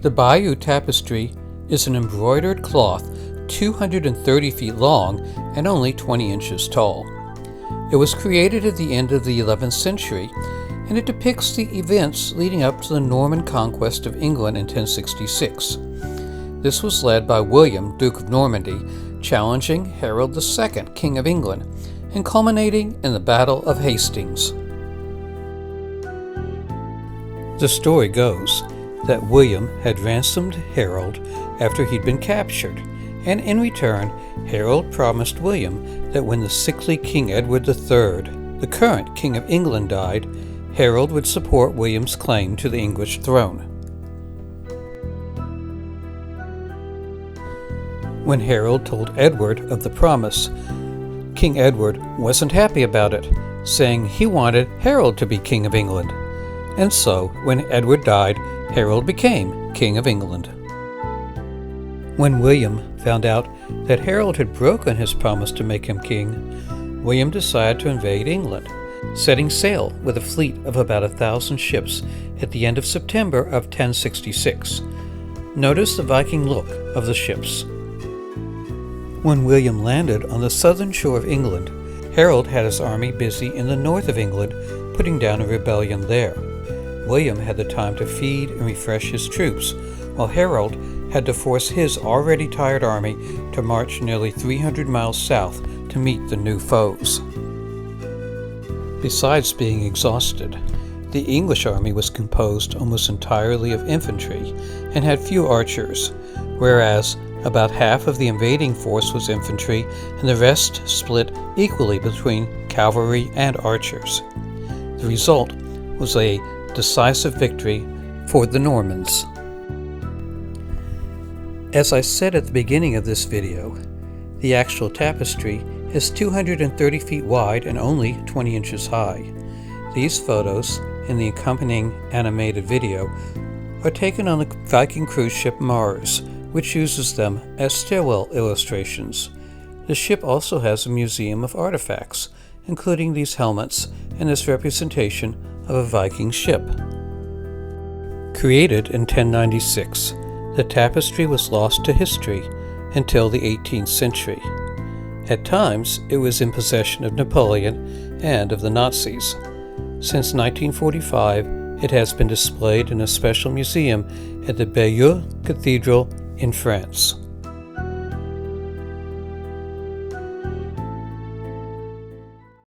The Bayeux Tapestry is an embroidered cloth 230 feet long and only 20 inches tall. It was created at the end of the 11th century, and it depicts the events leading up to the Norman conquest of England in 1066. This was led by William, Duke of Normandy, challenging Harold II, King of England, and culminating in the Battle of Hastings. The story goes that William had ransomed Harold after he'd been captured, and in return, Harold promised William that when the sickly King Edward III, the current King of England, died, Harold would support William's claim to the English throne. When Harold told Edward of the promise, King Edward wasn't happy about it, saying he wanted Harold to be King of England. And so, when Edward died, Harold became King of England. When William found out that Harold had broken his promise to make him king, William decided to invade England, setting sail with a fleet of about 1,000 ships at the end of September of 1066. Notice the Viking look of the ships. When William landed on the southern shore of England, Harold had his army busy in the north of England, putting down a rebellion there. William had the time to feed and refresh his troops, while Harold had to force his already tired army to march nearly 300 miles south to meet the new foes. Besides being exhausted, the English army was composed almost entirely of infantry and had few archers, whereas about half of the invading force was infantry and the rest split equally between cavalry and archers. The result was a decisive victory for the Normans. As I said at the beginning of this video, the actual tapestry is 230 feet wide and only 20 inches high. These photos and the accompanying animated video are taken on the Viking cruise ship Mars, which uses them as stairwell illustrations. The ship also has a museum of artifacts, including these helmets and this representation of a Viking ship. Created in 1096, the tapestry was lost to history until the 18th century. At times, it was in possession of Napoleon and of the Nazis. Since 1945, it has been displayed in a special museum at the Bayeux Cathedral in France.